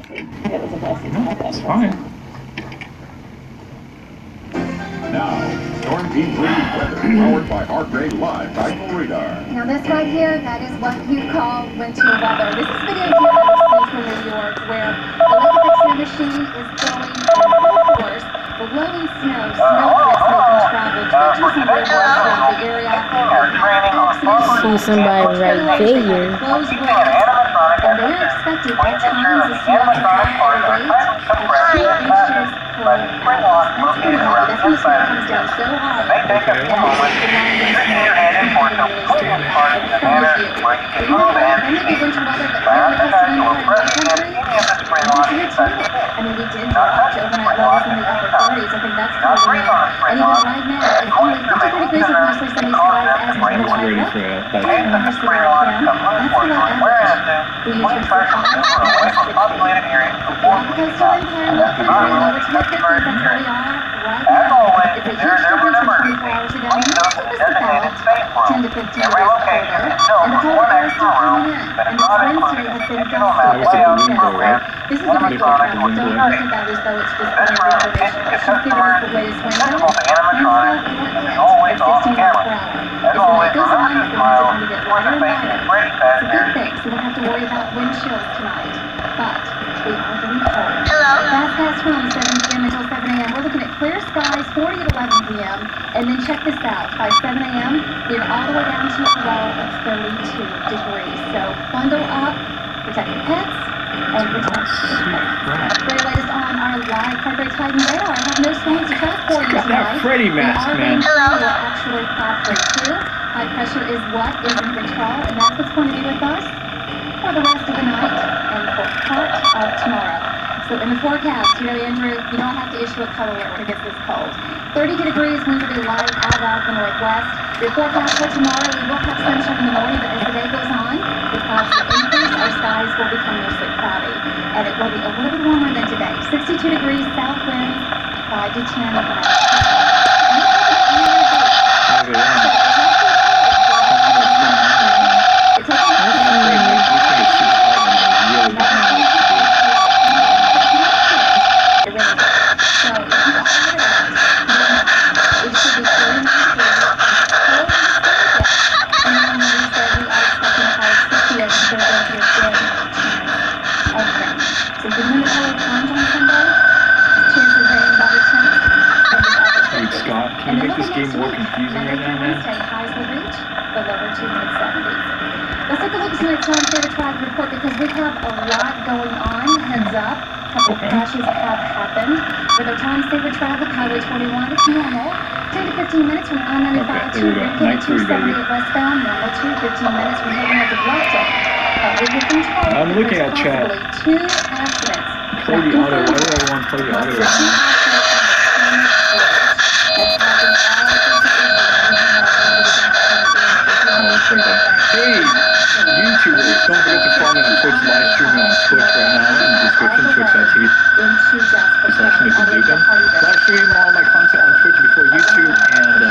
blessing. It was a blessing to have that. It's fine. Now, Storm Team 3's weather, powered by Heart Rate Live Tidal Radar. Now this right here, that is what you call winter weather. This is video here out of central New York, where the lake effect machine is going in full force. The blowing snowdrifts making travel treacherous and rivers throughout the area. See somebody right there. Closed roads, and they are expected at times to slow to high at a rate of 2 inches per hour. That's pretty heavy. That's when the snow comes down so hard that the line is I mean, we did drop to overnight lows in the upper 30s. I think that's holding up. And even right now, it's only 53 degrees with mostly sunny skies as of the Ready night. for that. That's below average. We usually see 5 to 6 degrees. Along the coastal empire, we're cruising over to the 50s. That's where we are right now. It's a huge difference from 24 hours ago. Most of us about 10 to 15 degrees colder. And the cold air is still coming in. And this Wednesday has been gusty. This is a big problem. Don't look at that as though it's just ordinary information. Let's just give us the latest window. Winds at 16 miles per hour. As the night goes on, the winds are going to get lighter and lighter. It's a good thing, so we don't have to worry about wind chills tonight. But we are getting cold. Fast pass from 7 p.m. until 7 a.m. We're looking at clear skies 40 at 11 p.m. And then check this out. By 7 a.m., we're all the way down to a low of 32 degrees. So bundle up, protect your pets, and protect your very latest on our live heart rate Titan radar. I have no storms to track for you tonight. That Freddy mask, man. We're actually cloud free too. High pressure is what is in control, and that's what's going to be with us for the rest of the night and for part of tomorrow. So in the forecast, you know, Andrew, you don't have to issue a color alert when it gets this cold. 32 degrees, winds will be light out of the northwest. Your forecast for tomorrow, we will have sunshine in the morning, but as the day goes on, the clouds will increase, our skies will become mostly cloudy, and it will be a little bit warmer than today. 62 degrees, south winds, 5 to 10 miles. Can you make this game more confusing right now, man? Highs will reach the lower to mid-70s. Let's take a look at tonight's Storm Favorite Track report because we have a lot going on. Heads up, a couple crashes have happened. With our time saver travel, Highway 21, it's normal. 10 to 15 minutes from I-95 to Rincon 278 westbound, normal 15 minutes from heading up to Bluffton. With your control, I'm looking at chat. 2 accidents. Play the auto. Why would I want to play the auto right now? Hey, YouTubers, don't forget to follow me on Twitch, live streaming on Twitch right now in the description, twitch.tv/NickandDugan. Live stream all my content on Twitch before YouTube, and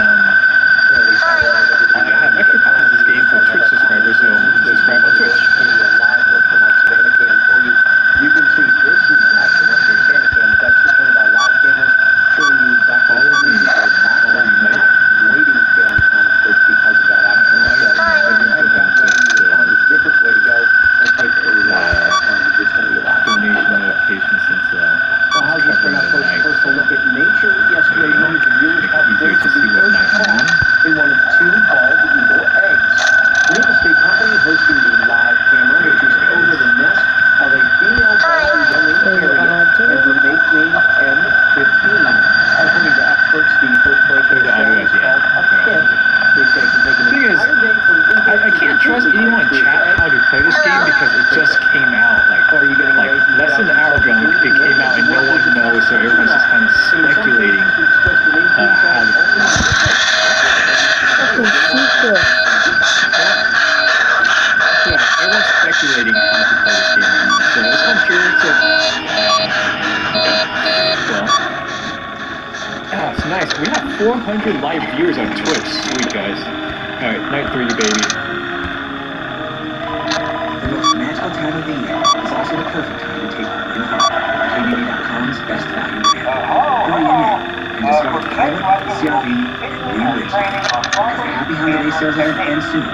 I have extra copies of this game for Twitch subscribers, so subscribe on Twitch. You can see this is actually not your Santa cam, but that's just one of our live cameras showing you exactly what we are waiting to get on the comic book because of that accident. So a different way to go and take a lot of time to just going to be a lot. Donation notification since Well, how's this bring up first a look at nature? Yesterday, many of the viewers helped vote to be first class. They wanted 2 bald eagle eggs. Real estate company hosting the live camera, which is over the nest of a female bald eagle area and her mate named M15. According to experts, the first break of the show is called a pit. They say it can take an entire day for I can't trust anyone in chat how to play this game because it just came out like less than an hour ago. It came out and no one knows, so everyone's just kind of speculating how to play. Yeah, everyone's speculating how to play this game right now. So this one's curious. Well, yeah, it's nice. We have 400 live viewers on Twitch. Sweet, guys. Alright, night 3, baby. The most magical time of the year is also the perfect time to take Chevy and Rich. Because the Happy Holiday sales event ends soon.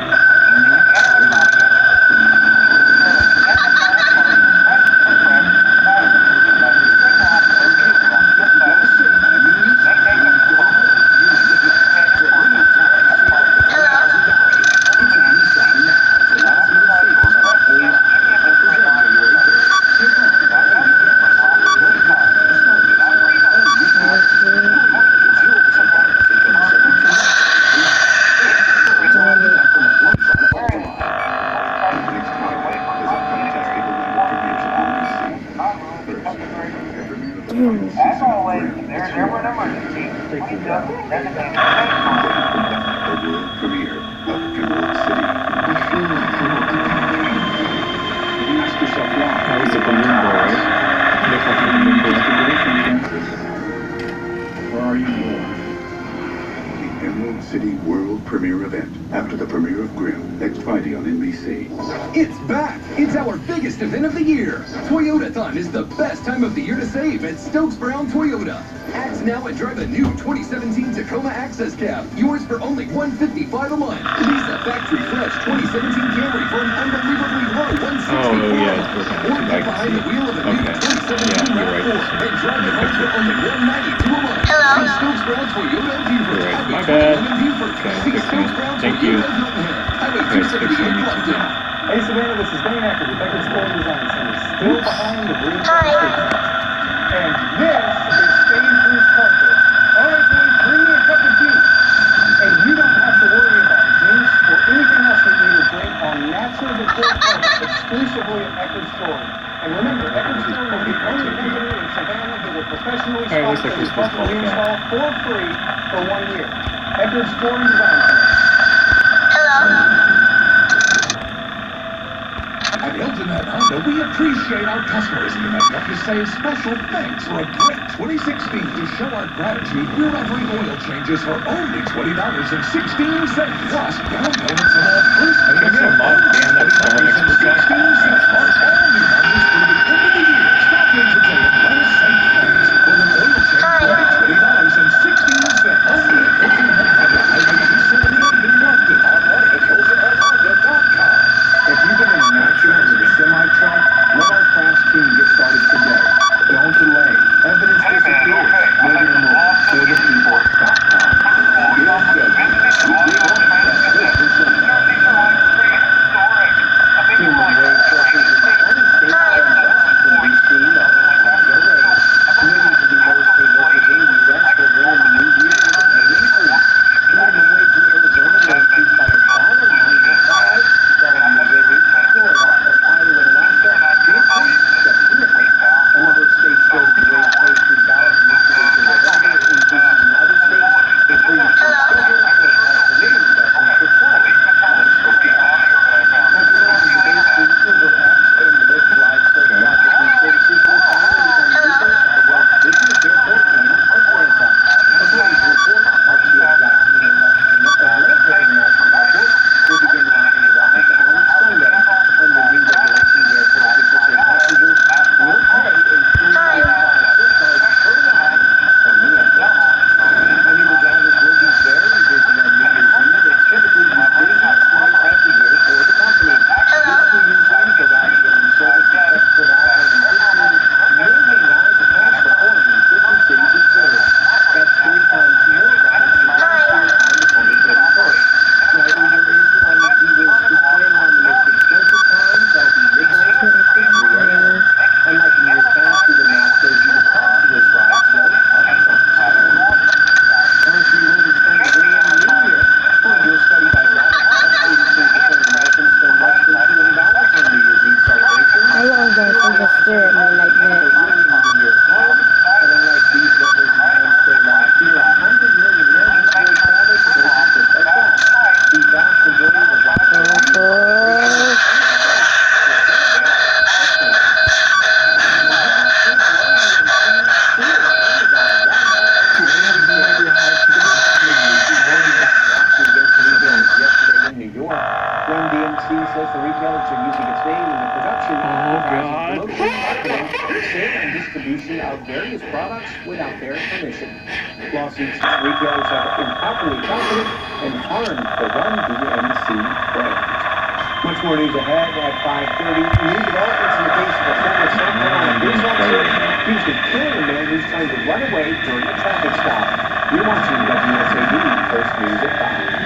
As always, if there's ever an emergency, please just designate the The world premiere of Emerald City. I feel like you ask yourself why. That was the balloon boy, right? It looked like a balloon boy. Or are you more? The Emerald City world premiere event after the premiere of Grimm next Friday on NBC. It's back! It's our biggest event of the year! Toyotathon is the best time of the year to save at Stokes Brown Toyota. Act now and drive a new 2017 Tacoma Access Cab, yours for only $155 a month. Lease a factory fresh 2017 Camry for an unbelievably low $164 Oh, yeah, it's or broken. get behind the wheel of a new Okay. 2017 Yeah, you're RAV4 right. and drive it home for only $192 a month. See Stokes Brown Toyota of Buford. You're right. Highway My bad. 21 in Buford. Okay, See fix me. Stokes Brown Thank Toyota you. of Hilton Head. Highway Guys, fix 278 me. Bluffton. Hey Savannah, this is Dane Acker with Becker's Flooring Design Center, still behind the green station. And this is stain-proof carpet. All right, boys, bring me a cup of juice. And you don't have to worry about juice or anything else that you would drink on natural decor carpet exclusively at Becker's Flooring. And remember, Becker's Flooring is the only company in Savannah that will professionally All right, looks spot like your we're supposed to carpet call it reinstall for free for 1 year. Becker's Flooring Design Center. At Hilton Head Honda, we appreciate our customers and have got to say a special thanks for a great 2016. To show our gratitude, we're offering oil changes for only $20.16. Plus, down payments on all first Can I payments get a of mod band that's our expert guy? $20.16. All new Hondas through the end of the year. Stop in today and let us say thanks with an oil change for only $20.16. Only at Hilton Head Honda, Highway 278 in Bluffton. Online at HiltonHeadHonda.com. If you've been in an accident with a semi-truck, let our crash team get started today. Don't delay. Evidence disappears. Moving removal for the people.com. Here's Human wage workers in 20 states and Washington, D.C. are on their raise. Millions of the lowest paid workers in the U.S. will bring in the new year with a pay increase. The minimum wage in Arizona will increase by $1.95. While in Missouri, Florida, Ohio, and Alaska, the increase just terrific. A number of states voted to raise pay through ballot initiatives in November. Increases in other states were previously scheduled or cost of living adjustments required by the state law. Controversial debates with Uber X and Lyft ride-share processing services will finally become legal at the world's busiest airport in Atlanta. According to reports, RTO Jackson Atlanta International Airport will begin routing rides on Sunday. Under new regulations, airport officials say passengers will pay a $3.35 surcharge per ride on the airport. And Uber drivers will be very busy on New Year's Eve. It's typically the busiest night of the year for the company. This New Year's Eve, the ride-hailing service expects to provide more than 15 million rides across the 450 cities it serves. That's 3 times more rides than last year on December 31st. Now, Uber is reminding users to plan around the most expensive times. That'll be midnight to 3 a.m. Unlike in years past, Uber now shows you the cost of those rides, though, how much we really spend to bring in the new year? According to a study by Robert Huff, 83% of Americans spend less than $200 on New Year's Eve celebrations. How long do I think just stare at me like that? New Year at home, and unlike these numbers in Times Square last year, 100 million Americans will travel to places just like that. The vast majority of the yesterday in New York. Run DMC says the retailers are using its name in the production Oh, advertising, God. promotion, marketing, distribution of various products without their permission. Lawsuits since retailers have improperly marketed and harmed the Run DMC brand. Much more news ahead at 5:30. New developments in the case of a former South Carolina police officer accused of killing a man who's trying to run away during a traffic stop. You're watching WSAD First News at 5.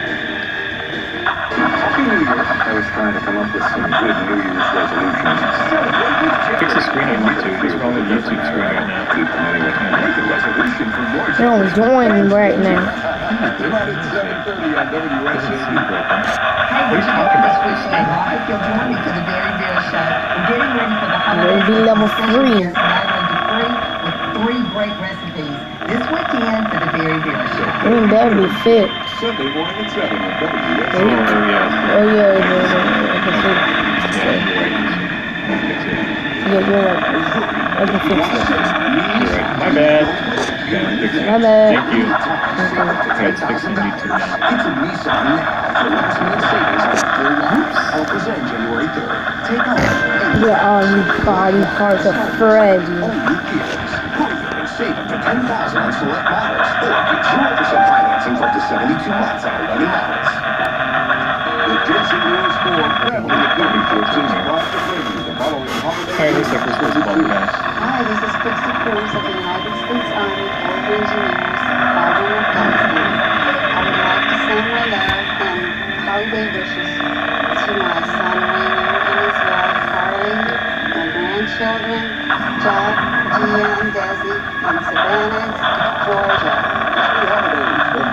Happy New Year. I was trying to come up with some good New Year's resolutions. Celebrate with Fix the Jerry. screen on YouTube. He's rolling the YouTube screen right now. Keep them anyway. Make a resolution for more They don't join right now. Tonight at 7:30 on WSAD. What are you talking about? I hope you'll join me for the very, very show. We're getting ready for the It'll be level 3. with 3 great recipes this weekend for the very, very show. I mean, that'll be fixed. Sunday morning at 7 on WSAD. Oh, yeah. Oh, yeah, I can fix it. Yeah, you're right. Yeah, you're right. I can fix it. You're right. My bad. Okay, I'm fixing it. My bad. Thank you. Okay. Okay, it's fixing YouTube now. It's a Nissan now for last minute savings on full lines. Offers end January 3rd. Take on Yeah, all you body parts of Freddy. all new Gears. Hurry and save up to $10,000 on select models. Or get 0% financing for up to 72 months on 11 models. The Gypsy rules for traveling at Gypsy's private ladies. The following holiday. Alright, looks like we're supposed to bump that. Hi, this is Christy Cruz of the United States Army Corps of Engineers, Sergeant of Afghanistan. I would like to send my love and holiday wishes to my son Rainer and his wife Harley, my grandchildren Jack, Gia, and Desi in Savannah, Georgia.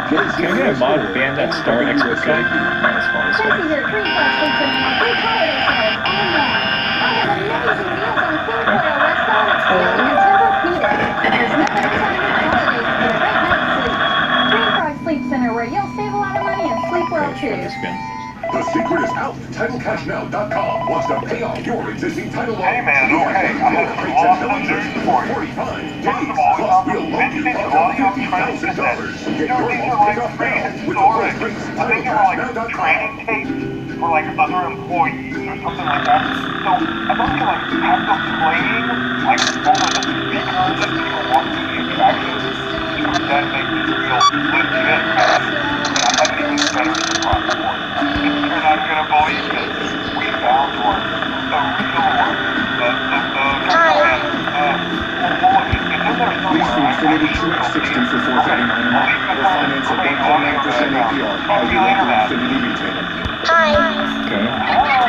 Can I get a mod ban that Star Expert guy? Alright, let's follow this Tracy guy. here, Green Cross Fleet Center. Big holiday sales online. I have amazing deals on clean coil, Westcott, and steel, and Tempur-Pedic. There's no better time than the holidays to get a great night's sleep. Green Cross Sleep Center, where you'll save a lot of money and sleep well Okay, try too. this again. The secret is out. TitleCashNow.com wants to pay off your existing title loan. Hey, man, okay, I have some awesome news for you. 45 First days. of all, Plus, we'll loan you vintage up to audio $50,000. training Get your these loan are paid like off now with the prehistoric. lowest rates. I think they're like TitleCashNow.com. training tapes for like other employees or something like that. So I'd like to like have them playing like over the speakers that people want to the attractions. Because that makes it feel legit, man. And I have anything better to surprise for you. You're not gonna believe this. We found one. The real one. It's in there somewhere. Lease fee estimated $260 for $439 a month. Or finance at 1.9% APR. Call your local Infinity retailer. Okay.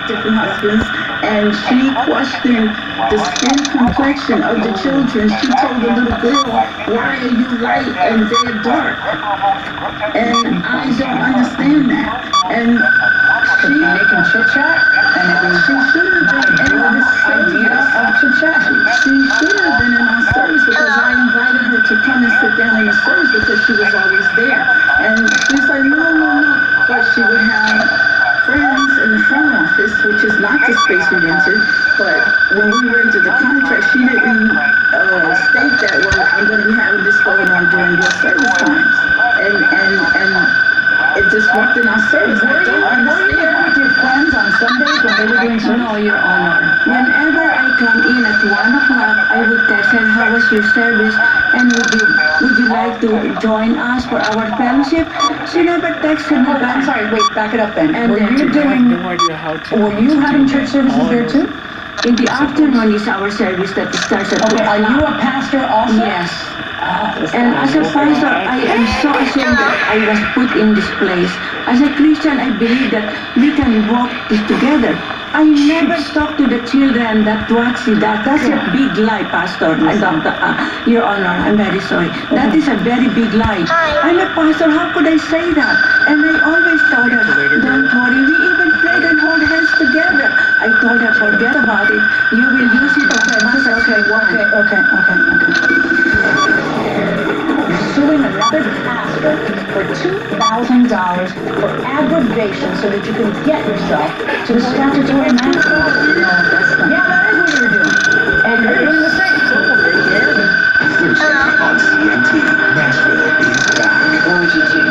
Different husbands, and she questioned the skin complexion of the children. She told the little girl, "Why are you light and they're dark?" And I don't understand that. And she making chit chat, and she shouldn't have been in this idea of chit chat. She should have been in our service because I invited her to come and sit down in the service because she was always there. And she's like, no, but she would have friends in the front office, which is not the space we rented, but when we rented the contract, she didn't state that, well, I'm going to be having this going on during your service times. And it disrupted our service. I don't understand. With your friends on Sundays when they were doing service? No, Your Honor. Whenever I come in at 1 o'clock, I would text her, how was your service? And would you like to join us for our fellowship? She never texted me I'm back. sorry, wait, back it up then. And Were then- you I have doing, no idea how to. were you having church services there too? In the afternoon is our service that starts at 2 Okay, are you o'clock. a pastor also? Yes. And as a pastor, I am so ashamed that I was put in this place. As a Christian, I believe that we can walk this together. I never talk to the children that watch that. That's a big lie, Pastor. Your Honor, I'm very sorry. That is a very big lie. I'm a pastor. How could I say that? And I always told her, don't worry. We even prayed and hold hands together. I told her, forget about it. You will use it as much as you want. Okay. You're suing another pastor for $2,000 for aggravation so that you can get yourself to the statutory maximum. Yeah, that is what you're doing. And you're doing the same. Thursday on CMT, Nashville is back. What would you change?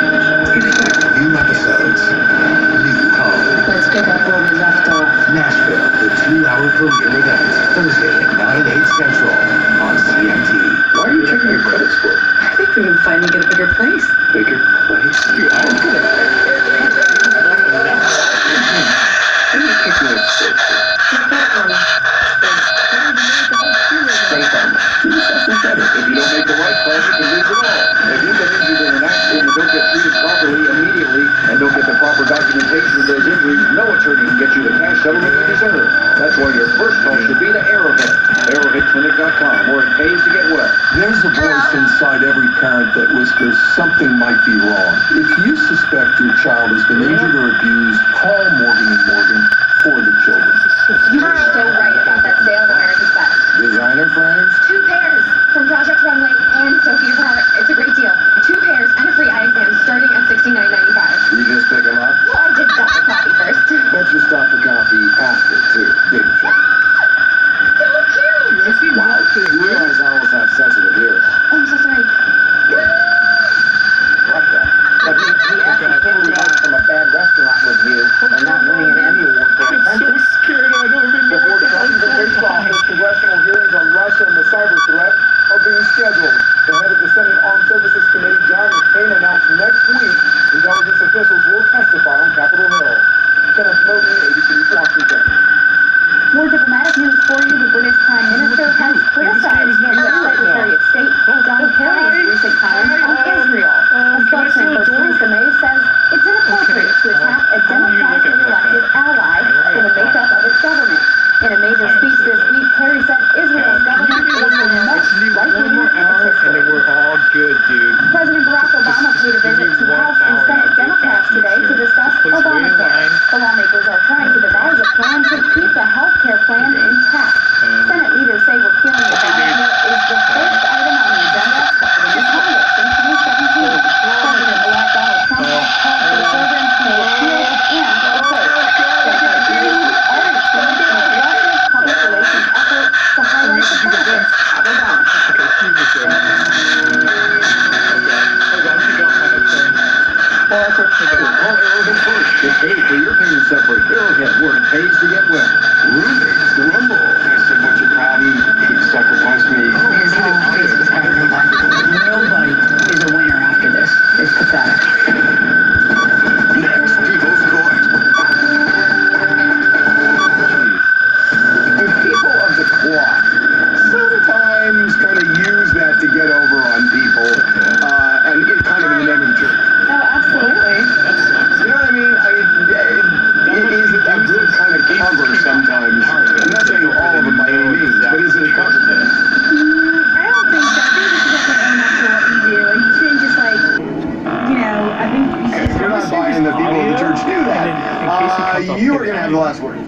New episodes, new home. Let's pick up where we left off. Nashville, the 2-hour premiere event, Thursday at 9/8 Central on CMT. Why are you checking your credit score? I think we can finally get a bigger place. Bigger place? Dude, I'm gonna... Let me kick my score. Do something better. If you don't make the right call, you can lose it all. If you get injured in an accident and don't get treated properly immediately and don't get the proper documentation of those injuries, no attorney can get you the cash settlement you deserve. That's why your first call should be to Arrowhead. ArrowheadClinic.com, where it pays to get well. There's a voice inside every parent that whispers something might be wrong. If you suspect your child has been injured or abused, call Morgan & Morgan for the children. You were so right about that sale of America's Best. Designer frames? 2 pairs from Project Runway and Sophia Vergara. It's a great deal. 2 pairs and a free eye exam starting at $69.95. You just pick them up? Well, I did stop for coffee first. Bet you stop for coffee after, too, didn't you? So cute! Wow, you realize owls have sensitive hearing. Oh, I'm so sorry. Like that. But he actually came back from a bad restaurant review and not winning an Emmy Award for I'm so scared. I don't even know Before what the Trump's hell's going on. office, congressional hearings on Russia and the cyber threat are being scheduled. The head of the Senate Armed Services Committee, John McCain, announced next week intelligence officials will testify on Capitol Hill. Kenneth Moton, ABC News, Washington. More diplomatic news for you. The British Prime Minister has criticized U.S. Secretary of State John Kerry's recent comments on Israel. A spokesman for Theresa May says it's inappropriate to attack a democratically elected ally for the makeup of its government. In a major speech this week, Kerry said Israel's government is the most right-wing in its history. We're all good, dude. President Barack Obama paid a visit to House and Senate Democrats today to discuss Obamacare. The lawmakers are trying to devise a plan to keep the health care plan intact. Senate leaders say repealing Obamacare is the first item on the agenda in this Congress since 2017. President-elect Donald Trump has called for the program to be repealed and replaced. Democrat leaders already pointed to an aggressive public relations effort to highlight the benefits of Obamacare. Call Arrowhead first. Get paid for your payment separate. Arrowhead, where it pays to get well. Roommates, rumble. I said, what's your problem? He sacrificed me. His whole face was covered in blood. Nobody is a winner after this. It's pathetic. Next, People's Court. The people of the cloth sometimes kind of use that to get over on people, and it kind of in the name of the church. Oh, absolutely. You know what I mean? It is a good kind of cover sometimes. I'm not saying all of them by any means, but is it a cover? I don't think so. I think you should definitely own up to what you do. And you shouldn't just like, I think you should You're not buying the people of the church do that. You are going to have the last word.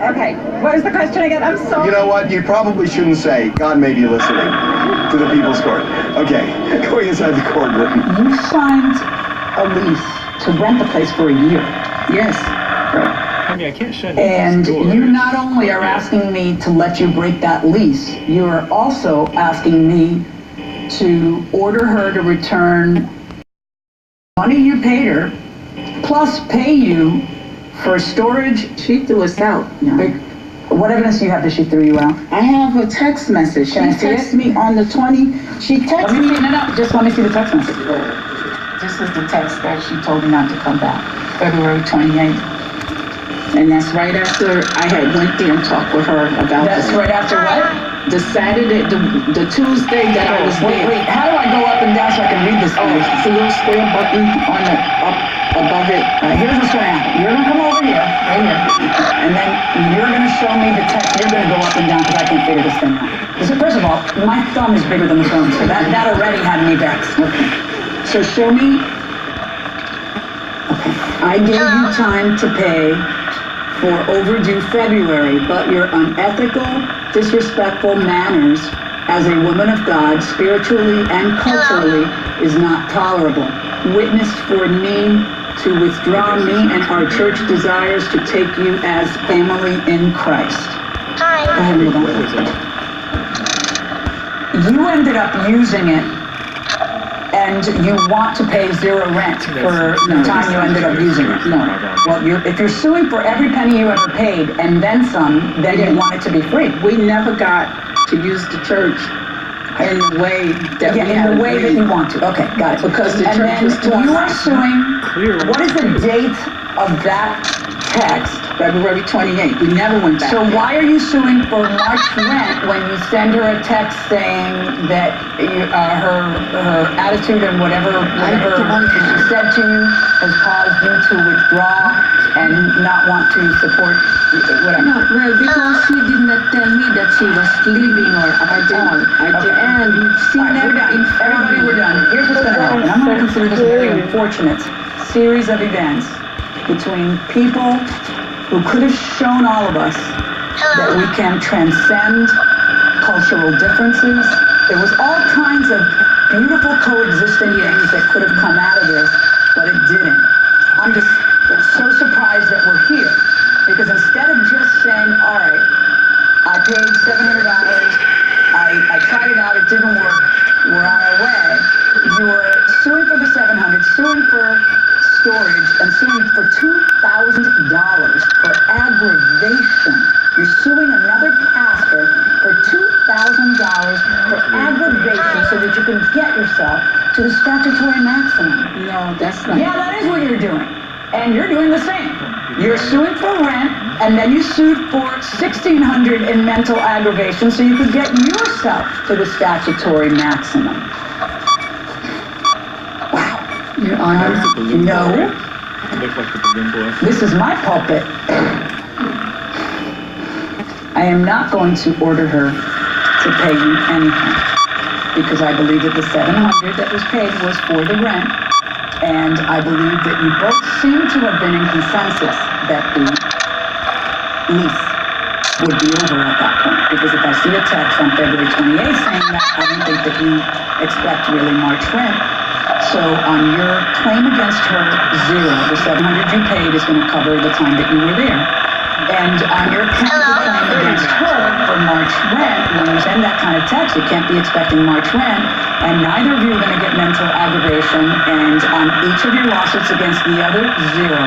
Okay, what was the question again? I'm sorry. You know what? You probably shouldn't say, God may be listening to the people's court. Okay, going inside the courtroom. You signed a lease to rent the place for a year. Yes. I mean, I can't shut And doors. you not only are asking me to let you break that lease, you are also asking me to order her to return money you paid her, plus pay you for storage. She threw us out. What evidence do you have that she threw you out? I have a text message. Can I She see texted it? me on the 20. She texted me. Just let me see the text message. This is the text that she told me not to come back. February 28th. And that's right after I had went there and talked with her about That's this. right after what? The Saturday, the Tuesday that I was there. Wait, how do I go up and down so I can read this? Oh, it's a little square button on the up above it. Here's what's going to happen. You're going to come over here, right here, and then you're going to show me the text. You're going to go up and down because I can't figure this thing out. So first of all, my thumb is bigger than the phone, so that already had me vexed. Okay. So show me. Okay. I gave you time to pay for overdue February, but your unethical, disrespectful manners as a woman of God, spiritually and culturally, is not tolerable. Witnessed for me to withdraw me and our church desires to take you as family in Christ. Go ahead and move on. You ended up using it, and you want to pay zero rent for the time you ended up using it. No. Well, if you're suing for every penny you ever paid and then some, then you want it to be free. We never got to use the church in the way that we in had the way that agreed. you want to. Okay, got it. Because the and church then was torn you are down. suing. What is the date of that text? February 28th. We never went back. So why are you suing for March rent when you send her a text saying that her attitude and whatever she said to you has caused you to withdraw and not want to support whatever? No, well, because she did not tell me that she was leaving or at all. And she never informed Everybody, me. we're done. Here's what's going to happen. I'm going to consider this a very unfortunate series of events between people who could have shown all of us that we can transcend cultural differences. There was all kinds of beautiful coexisting things that could have come out of this, but it didn't. I'm just so surprised that we're here, because instead of just saying, all right, I paid $700, I tried it out, it didn't work, we're on our way, you're suing for the $700, suing for storage, and suing for $2,000 for aggravation. You're suing another pastor for $2,000 for aggravation so that you can get yourself to the statutory maximum. No, that's not. Yeah, that is what you're doing. And you're doing the same. You're suing for rent, and then you sued for $1,600 in mental aggravation so you could get yourself to the statutory maximum. Your Honor, no. This is my pulpit. I am not going to order her to pay you anything, because I believe that the $700 that was paid was for the rent, and I believe that you both seem to have been in consensus that the lease would be over at that point, because if I see a text on February 28th saying that, I don't think that you expect really March rent. So on your claim against her, zero. The $700 you paid is going to cover the time that you were there. And on your counterclaim against her for March rent, when you send that kind of text, you can't be expecting March rent, and neither of you are going to get mental aggravation, and on each of your lawsuits against the other, zero.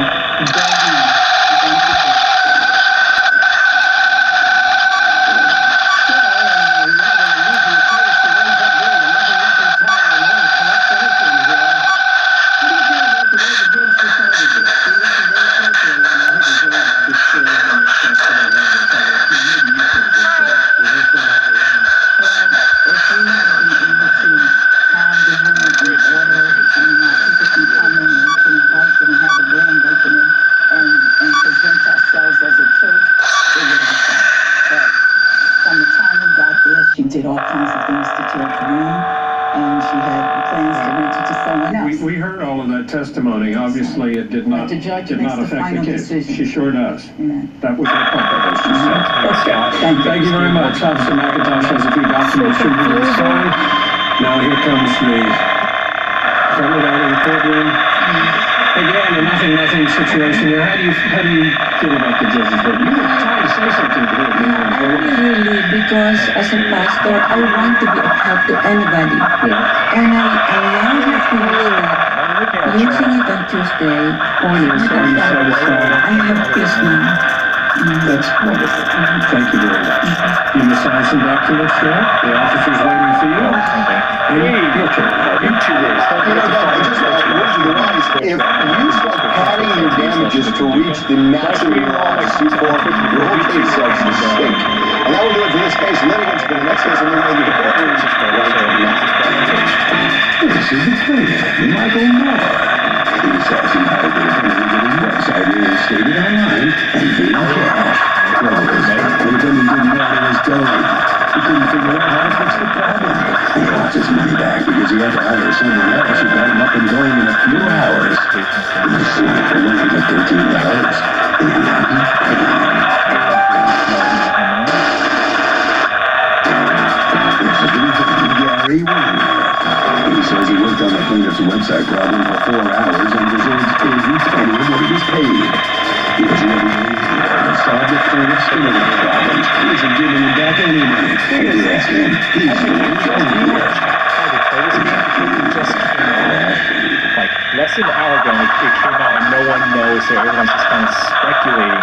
She did all kinds of things to tear it down, and she had plans to rent it to someone else. We heard all of that testimony. Obviously, it did not The judge did makes not the affect the final case. decision. She sure does. Amen. That was her point, as she said. Thank Thank you very much. Officer McIntosh has a few documents should be signed. Now here comes the front out of the courtroom. Again, a nothing situation here. How do you feel about the judge's verdict? You were trying to say something to her. I really, because as a pastor, I want to be of help to anybody. Yeah. And I allowed her to use that. Using it on Tuesday. Are you satisfied? I have peace now. That's wonderful. Thank you very much. You must sign some documents there. The officer's waiting for you. Hey, your turn. You two days. You know, Doug, I just would you realize if you start padding your damages to reach the maximum you're allowed to sue for, your whole case starts to sink. And that will do it for this case. Litigants for the next case, I'm going to the courtroom. This is the thing, Michael Moore. He says he has the ability to his website reinstated online and paid in cash. Trouble is, every time he didn't know what he was doing, he couldn't figure out how to fix the problem. He lost his money back because he had to hire someone else who got him up and going in a few hours. He was suing for money for $13. And you're happy? This is Gary Wayne. He says he worked on the plaintiff's website problem for 4 hours and deserves a It's a little challenge. Isn't giving him back any money. Yes, and he's the one coming here. How to play this game because it just came out. Like less than an hour ago, it came out and no one knows, so everyone's just kind of speculating.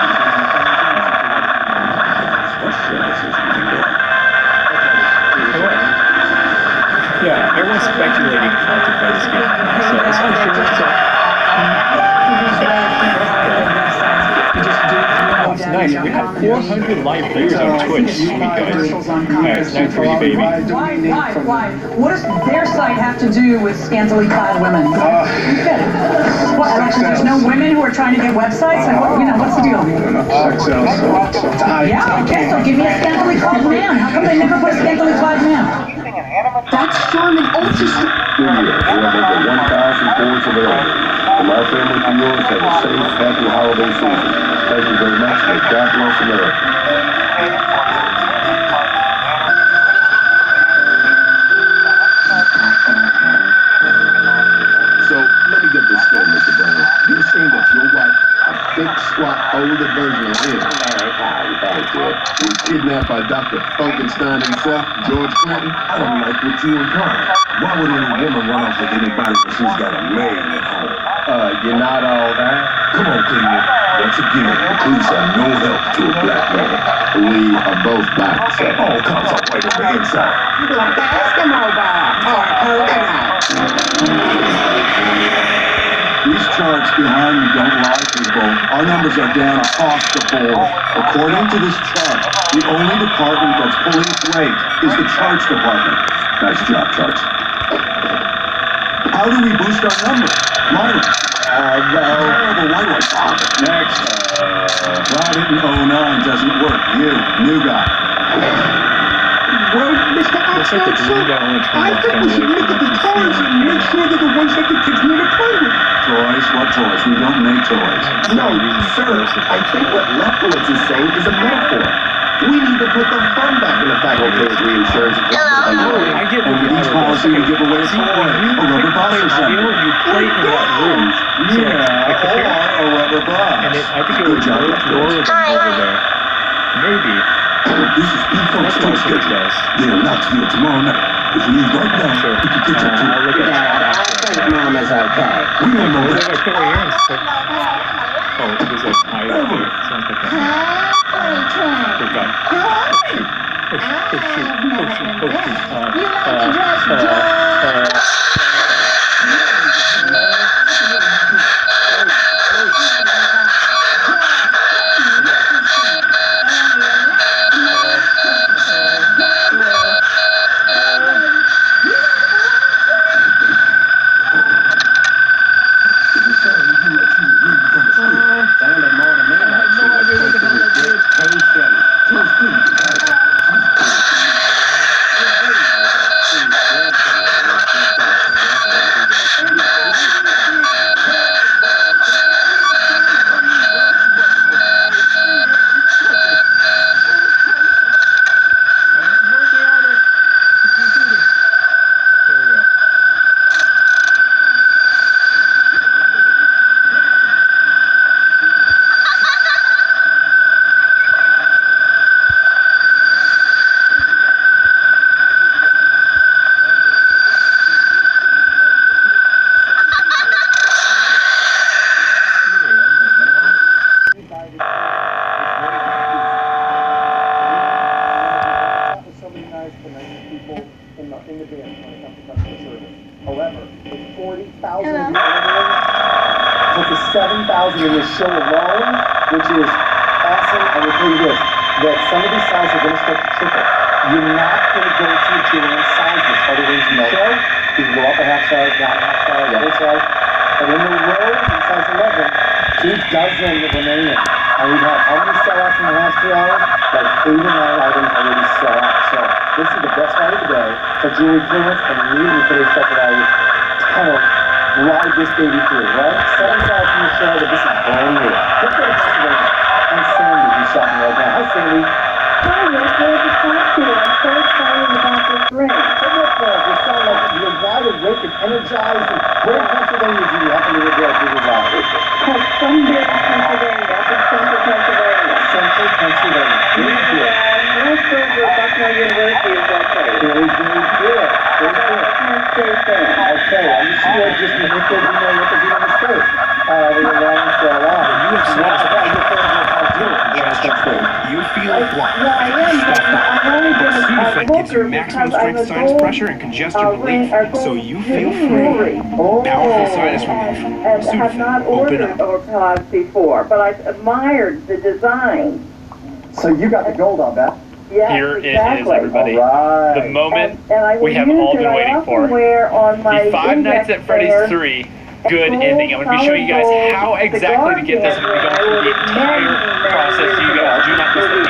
Yeah, everyone's speculating how to play this game. So it's for sure. It's nice. We have 400 live players on Twitch. Sweet guys. Alright, it's nice for you, baby. Why? What does their site have to do with scantily clad women? What? Like, there's no women who are trying to get websites? Like, what, what's the deal? Yeah, okay, so give me a scantily clad man. How come they never put a scantily clad man? That's Sherman Ultrasound. We have over 1,000 boards available. From our family to yours, have a safe, happy holiday season. Thank you very much. May God bless America. So, let me get this straight, Mr. Brown. You're saying that your wife, a thick, squat, older version of him, Thank you. was kidnapped by Dr. Frankenstein himself, George Clinton? I don't like what you implying. Why would any woman run off with anybody when she's got a man at home? You're not all that. Come on, Cleveland. Once again, the police are no help to a black woman. We are both black, sir. All cops are white on the inside. Like the Eskimo bar or coconut. These charts behind me don't lie, people. Our numbers are down across the board. According to this chart, the only department that's pulling its weight is the charts department. Nice job, charts. How do we boost our numbers? Myron. Terrible white one. Next. Tried it in 09, doesn't work. You, new guy. Well, Mr. Looks like the blue guy only I turned think we should look at the toys and make sure they're the ones that the kids want to play with. Toys? What toys? We don't make toys. No, sir, I think what Lefkowitz is saying is a metaphor. We need to put the fun back in the faculty's reinsurance. I get And with each policy, we give away a toy, a rubber bus or something. You play in that room. Yeah, or a rubber bus. And I think it was lower than over there. Maybe. This is P-Funk's toy schedule. They're not here tomorrow night. If we leave right now, Sure. we can catch up to I'll look at chat I after. think Mom is okay. We don't know What that. if I put right here and put... Oh, there's a pie over there. Sounds like a... Oh, God. Oh, shoot. Oh, shoot. Oh, shoot. Oh, shoot. Sounded more to me like she was taking dictation. In this show alone, which is awesome. I will tell you this, that some of these sides are going to start to trickle. You're not going to go to a jail and size this. Other ways you show, you can go up a half size, down a half size, other side. And in the rows in size 11, 2 dozen remaining. And we've had how many sellouts in the last 2 hours? Like 8 or 9 items already sell out. So this is the best fight of the day for jewelry clearance and immediately for today's special value. Kind of ride this baby through, right? 7 shots from the show that this is brand new. Let's go to Pennsylvania. And Sandy, who's shopping right now. Hi, Sandy. Hi, yes, where to talk to? I'm so excited about this ring. So look, you sound like you're wide awake and energized. And where in Pennsylvania do you happen to live there? Sunbury, Pennsylvania. Up in central Pennsylvania. Central Pennsylvania. gives you maximum strength sinus pressure and congestion relief, so you feel free. Powerful sinus relief. And have not ordered Orcos before, but I've admired the design. So you got the gold on that? Yes, Here exactly. it is, everybody. Right. The moment And I we have all been waiting for. The Five Nights at Freddy's 3 good ending. I'm going to be showing you guys how exactly to get this. I'm going to be going through the entire process so you guys do not miss a beat.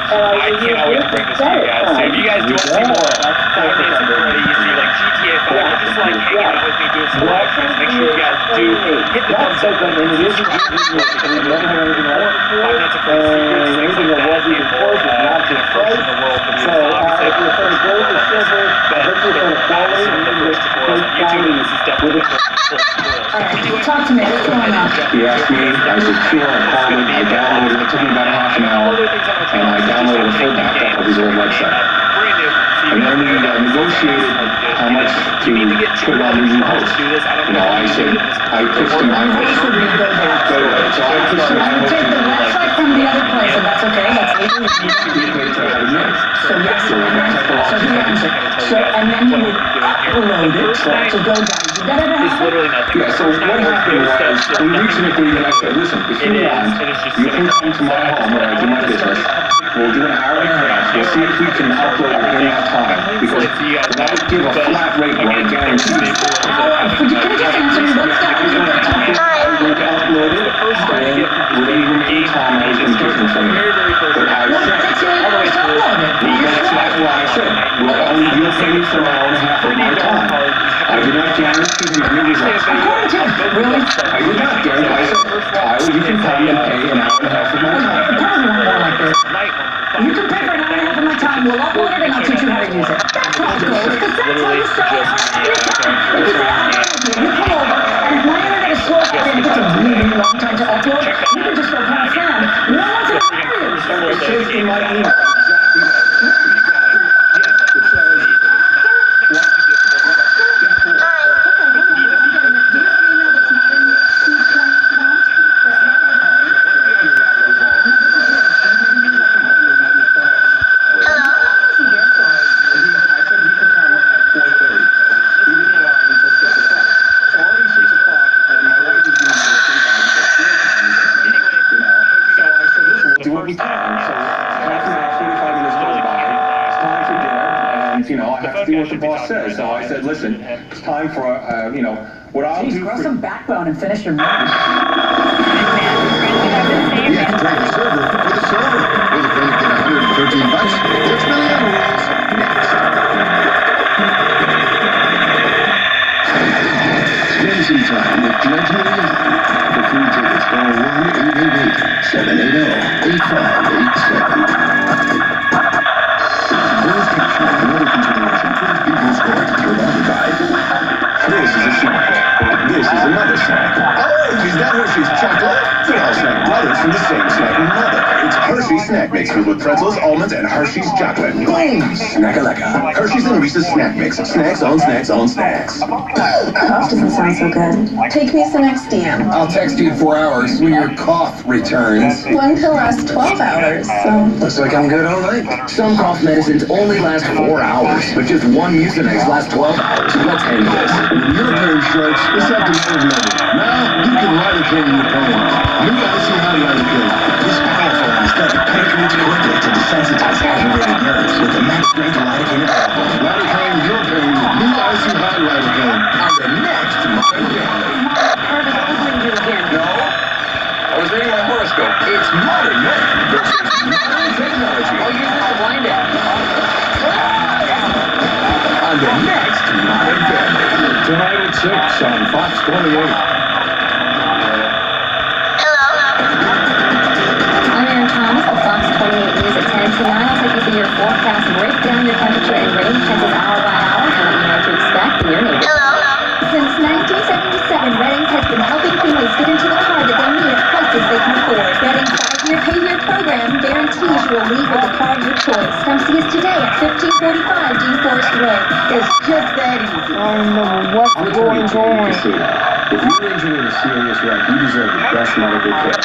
And I cannot wait to bring this to you guys. So if you guys do want to see more Five Nights at Freddy's, see like GTA 5, or just like hanging out with me doing some live streams, make sure you guys do hit the thumbs up button and subscribe to the channel because I will bring more Five Nights at Freddy's secrets, things like that, and more kind of first in the world videos. So obviously I've been first in the world on this, but there are some of the first tutorials on YouTube, and this is definitely the first tutorial. Anyway, Talk to me. What's going on? He asked me, I was secure, I called him, I downloaded it, took me about half an hour, and I downloaded a full backup of his old website. And then we negotiated how much to put it on the new host. You know, I said, I pitched to my host. So I pitched to my host. Take the website from the other place, and that's okay. That's legal. We paid for 100 minutes. So yes, So we got the so he answered. So and then you would upload it to go down. It's literally nothing. Yeah, so what happened was, we reached an agreement. I said, listen, if you want, you can come to my home where I do my business. We'll do an hour and a half. We'll see if we can upload it in that time. Because when I give a flat rate, where I guarantee Could you just answer me? What's the upload it, and within any time I was going to give him from it. But I that's why I said, you'll pay me for an hour and a half of my time. I did not guarantee him any results. Really? I did not guarantee. I said, Tyler, you can come and pay an hour and a half of my time. More like this. You can pay for an hour and a half of my time. We'll upload it and I'll teach you how to use it. That's how it goes. Because that's how you start your time. If you say, you come over, and if my internet is slow and it takes a really long time to upload, you can just go past them. No one's going to hire you. It says in my email exactly that. It says, do what we can. So half an hour, 45 minutes goes by. It's time for dinner, and you know I have to do what the boss says. So I said, listen, it's time for you know what I'll do. Grow some backbone and finish your meal. Yeah, break the server for the server. With a friend get $113. There's million rules. Spend some time with Judge Million. For free tickets, call 1-888-780-8587. Closed caption and other consideration for people's court provided by. This is a snack. This is another snack. Oh, is that Hershey's chocolate? They're all snack brothers from the same snack mother. It's Hershey's Snack Mix filled with pretzels, almonds, and Hershey's chocolate. Boom! Snack-a-lacka. Hershey's and Reese's Snack Mix. Snacks on snacks on snacks. Cough doesn't sound so good. Take me some XDM. I'll text you in 4 hours when your cough returns. One pill lasts 12 hours, so... Looks like I'm good all night. Some cough medicines only last 4 hours, but just one Mucinex lasts 12 hours. Let's end this. When your turn strikes, it's up to nerve level. Now, you can lidocaine your pain. New Icy Hot Lidocaine. This powerful anesthetic penetrates quickly to desensitize aggravated nerves with the max strength lidocaine available. Lidocaine your pain with New Icy Hot Lidocaine. On the next Modern Family. No, I was reading my horoscope. It's modern men versus modern technology. I'll use this to blind it. On the next Modern Family. Tonight at 6 on Fox 28. I'm Erin Thomas with Fox 28 News at 10. Tonight I'll take you through your forecast, break down your temperature and rain chances hour by hour, and let you know what to expect in your neighborhood. Since 1977, Reddings has been helping families get into the car that they need at prices they can afford. Reddings' 5-year pay-year program guarantees you will leave with the car of your choice. Come see us today at 1545 D Forest Road. It's just that easy. I don't know what's going on. If you're injured in a serious wreck, you deserve the best medical care.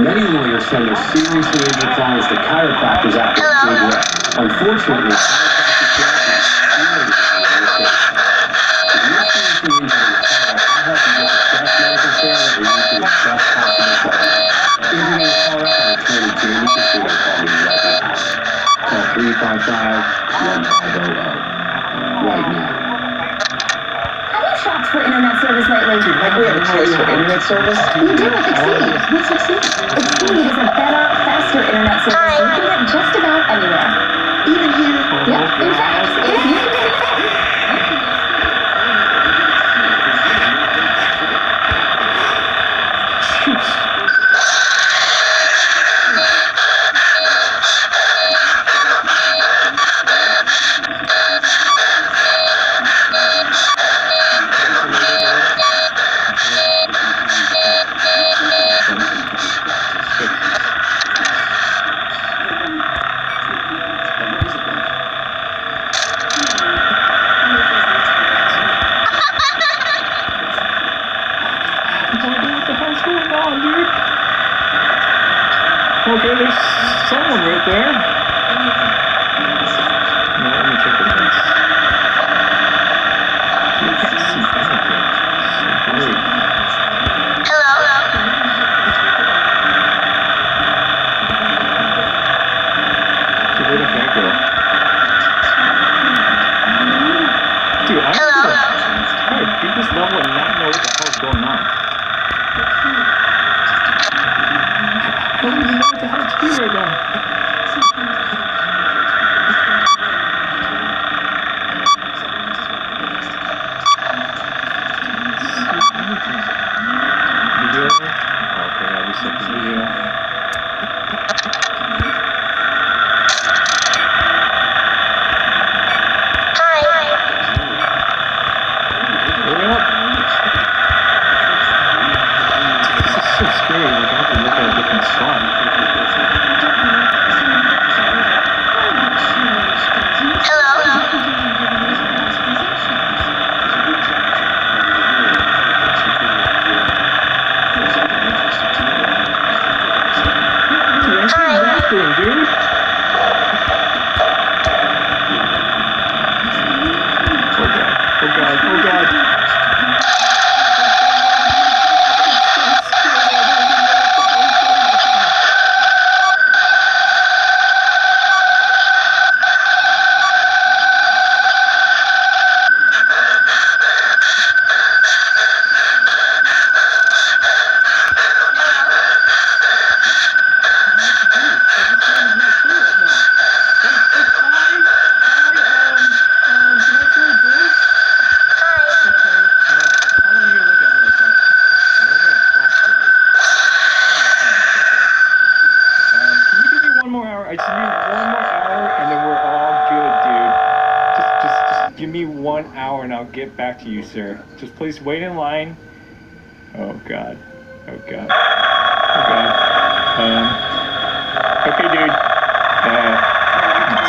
Many lawyers send their seriously injured clients to chiropractors after a big wreck. Unfortunately, chiropractic therapy is still available in your state. If you're seriously injured in a car wreck, I'll help you get the best medical care that will lead to the best possible settlement. If you're getting caught up on attorney Jamie, consider calling me right now. Call 355-1500 right now. Have you shopped for internet service lately? Like we have a choice for internet service? You do with Exceed. What's Exceed? Exceed is a better, faster internet service you can get just about anywhere. Even here? Yep. In fact, if you Okay, there's someone right there. No, let me check the fence. You can't see anything. So blurry. Dude, where did that go? Dude, I'm gonna beat this level and not know what the hell's going on. I don't even know what the hell to do right now. Video? Okay, I'll reset the video. Hurry up! This is so scary, like I have to look at a different spot. Dude. Oh god, oh god. I just need 1 more hour and then we're all good, dude. Just give me 1 hour and I'll get back to you, sir. Just please wait in line. Oh god. Oh god. Oh god. Okay, dude.